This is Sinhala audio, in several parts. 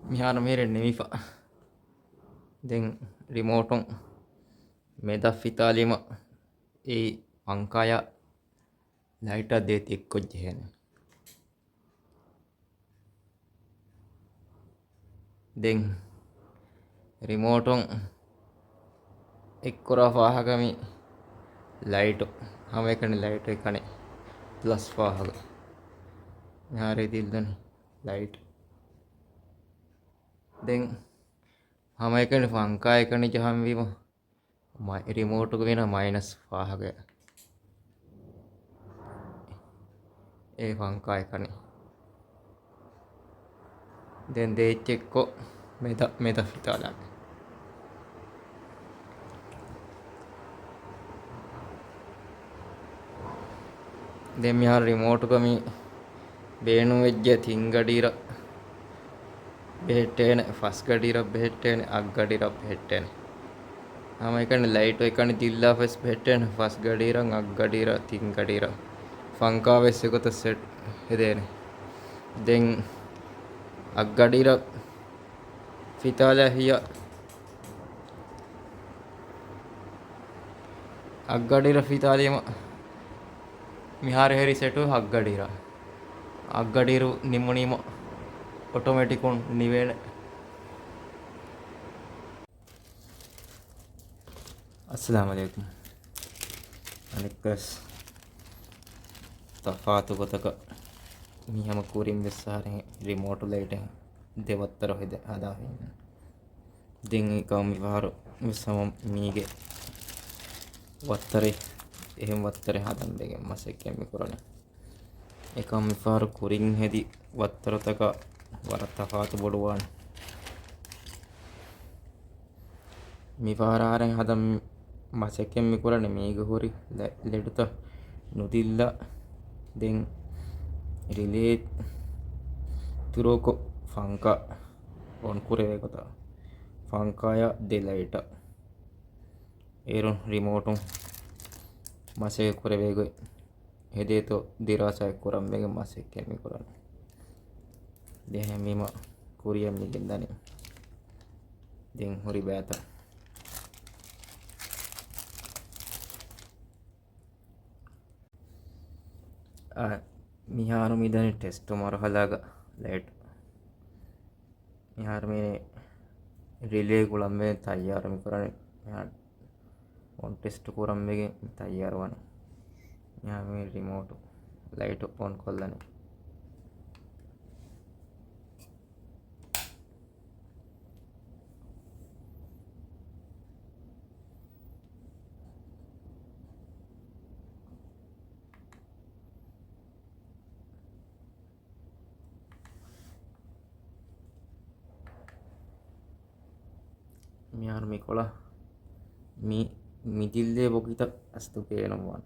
මෙහාට මෙහෙරෙන්නේ මිෆා. දැන් රිමෝටුන් මෙදා ෆිතාලිම ඒ පංකාය ලයිට දෙති එක්කොජ්ජහෙන. දැන් රිමෝටුන් එක්කොරා ෆාහකමි ලයිට් හැම එකනේ ලයිට් එකනේ ප්ලස් ෆාහක. මෙහාරේ දිල්දනේ ලයිට්. දැන් හැම එකනේ පංකාය එකනේ ජහම් වීම රිමෝට් එක වෙන මයිනස් ෆාහක. ඒ පංකාය එකනේ. දැන් දෙච්ච එක්කෝ මෙද ෆිතාලක්. දැන් මෙහාර රිමෝට් එක මේ බේණු වෙජ්ජ තිංගඩීර බෙහෙට්ටේන ෆස් ගඩීර බෙහෙට්ටේන අක් ගඩීර බෙහෙට්ටේන හැම එකනේ ලයිට් එකනේ දිල්ලා ෆස් බෙහෙට්ටේන ෆස් ගඩීරන් අක් ගඩීර තිංගඩීර ෆංකාවෙස් එකත සෙට් හෙදේන. දැන් අක් ගඩීර ෆිතාල හිය අක් ගඩීර ෆිතාලියම මිහාර हेरी सेटु हग्गडीरा हग्गडीरु निम्मुनीमो ऑटोमेटिक उन निवेन. अस्सलाम वालेकुम. अनिकस तफातु गोतक मिहम कुरिम विसारे रिमोट लाइट देवत्तर होइदे आदा है दिन कम विवार विसम मीगे वत्तरे එහෙම වත්තරේ හදන් දෙකෙන් මාසෙක් යමි කරන එකම මිෆාර කුරින් හෙදි වත්තරතක වරතෆාත බොඩුවාන මිෆාරාරෙන් හදන් මාසෙක් යමි කරන මේග හොරි ලෙඩත නුදිල්ල දෙන් රිලේ තුරෝකො ෆංකා ඔන් කුරේ කොට ෆංකාය දෙලයිට ඒරොන් රිමෝටුන් मासे कुरे वेगो हेदे तो दिरासा कुरम वेग मासे केमी कुरन देह मीमा कुरियम निगिंदाने दें हुरी बैता मिहार मिदाने टेस्ट मार हलागा लाइट मिहार में रिले गुलाम में तैयार में कुरन मिहार ऑन टेस्ट कुरम में तैयार वन यहाँ में रिमोट लाइट ऑन कर यार मिकोला मी मिदिल्ले बोकिता अस्तु पेनवान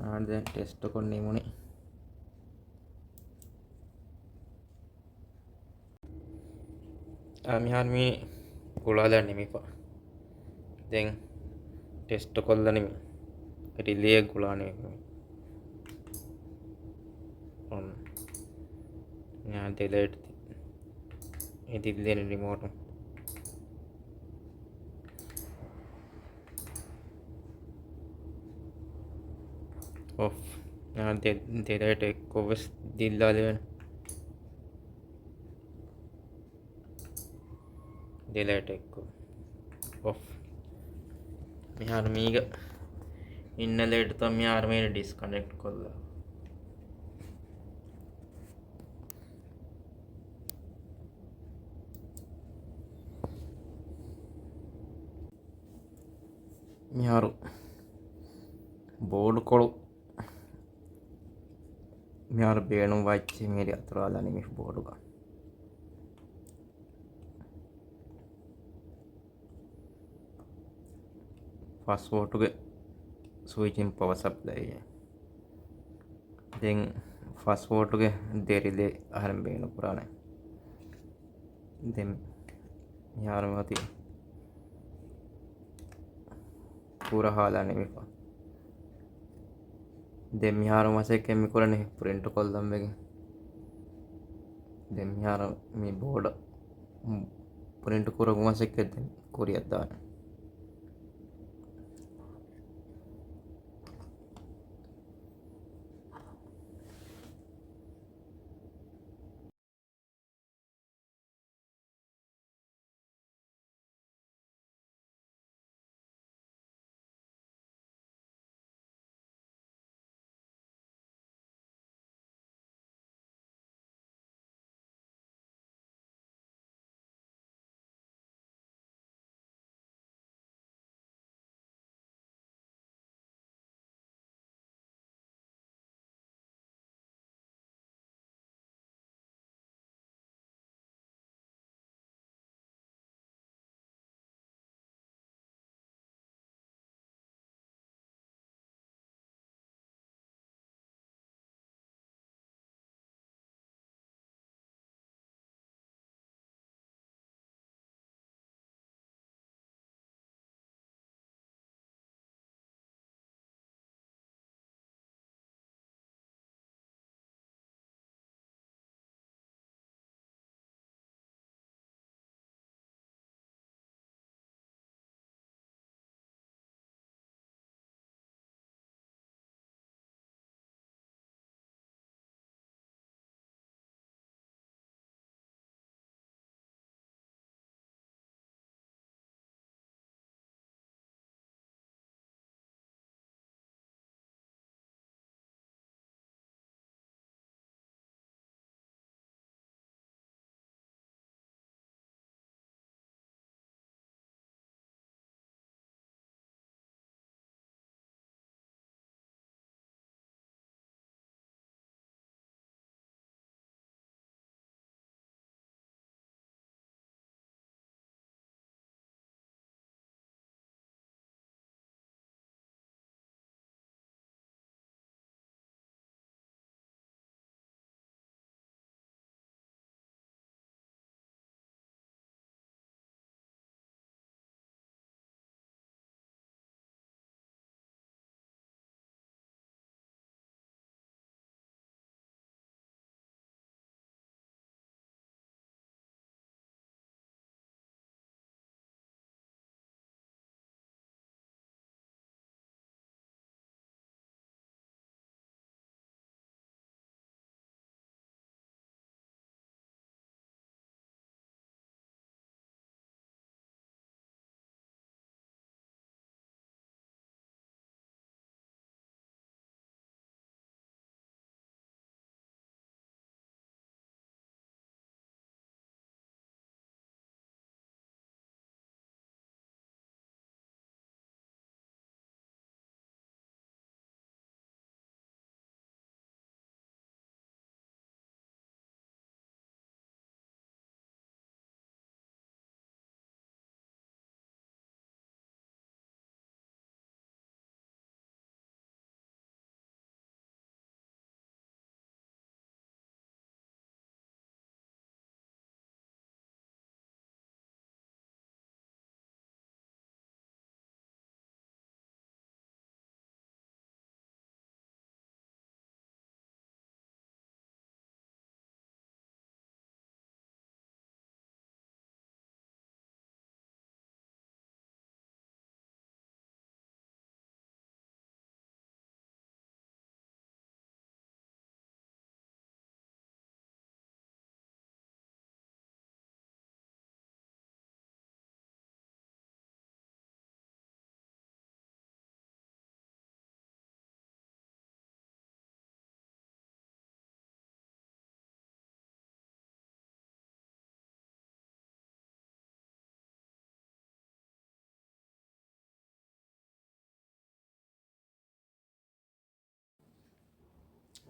आडे टेस्ट कोन्नी मुनी मिहार मी कुलाला निमिपा दें टेस्ट कोल्ला निमि रिले गुलाने on यहाँ डिलीट इदिल्लेन रिमोट ऑफ यहाँ डिलीट को बस दिल्ला लेन डिलीट को ऑफ यहाँ मीगा इन लेट तो यहाँ मेरे डिस्कनेक्ट कर ला यारू बोर्ड को यार बेणु वाच्चे मेरे अतराला नहीं मिस बोर्ड का पासवर्ड के स्विचिंग पावर सप्लाई है दें पासवर्ड के देरीले आरंभ बेणु पुराने दें यार मती pura haalani mifa. දැන් මිහාර මාසෙක එම්මිකොලනේ ප්‍රින්ට් කොල්ලම් එකෙන්. දැන් මිහාර මේ බෝඩ ප්‍රින්ට් කරපු මාසෙක දැන් කොරියක් දාන.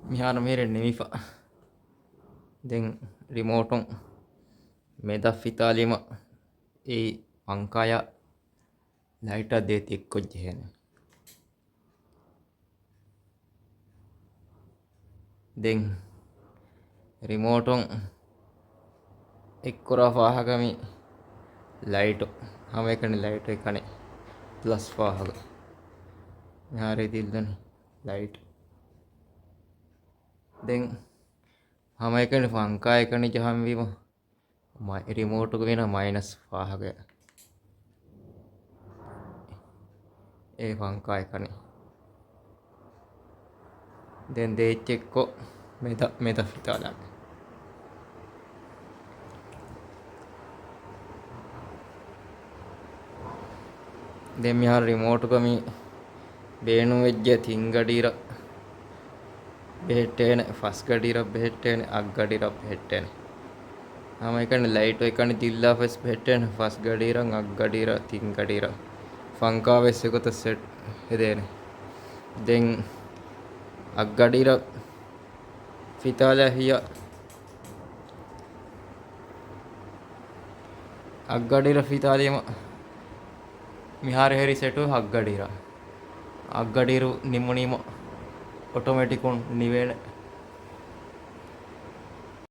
මිහාර මෙහෙරෙන්නේ මිෆා. දැන් රිමෝටුන් මෙදක් ෆිතාලිම ඒ පංකාය ලයිටක් දෙති එක්කොච්චහෙන. දැන් රිමෝටුන් එක්කොරා ෆාහකමි ලයිට් හම එකන ලයිට් එකනේ ප්ලස් ෆාහක මෙහාරේ තිල්ලන ලයිට් දැන් මම එකනේ පංකා එකනේ ජහම් වීම රිමෝට් එක වෙන -5ක ඒ පංකා එකනේ දැන් දෙච්ච එක්කෝ මෙත ෆිතාලා දැන් මෙහාර රිමෝට් එක මේ බේණු වෙජ්ජ තිංගඩීර ಬೆಟ್ಟೇನೆ ಫಸ್ಟ್ ಗಡಿರ ಬೆಟ್ಟೇನೆ ಅಗ್ಗಡಿರ ಬೆಟ್ಟೇನೆ ಆಮೇಲೆ ಲೈಟ್ ಐಕಣಿ ದಿಲ್ಲ ಫೆಸ್ ಬೆಟ್ಟೇನೆ ಫಸ್ಟ್ ಗಡಿರ ಅಗ್ಗಡಿರ ತಿಂಗಡಿರ ಫಂಕಾವೆ ಸಿಗುತ್ತ ಸೆಟ್ ಇದೇನೆ ದೆನ್ ಅಗ್ಗಡಿರ ಫಿತಾಲ ಹಿಯ අග්ගඩිර ෆිතාලියම මිහාර හෙරි සෙටු අග්ගඩිර අග්ගඩිරු නිමුණීම ඔටෝමැටිකුන් නිවේන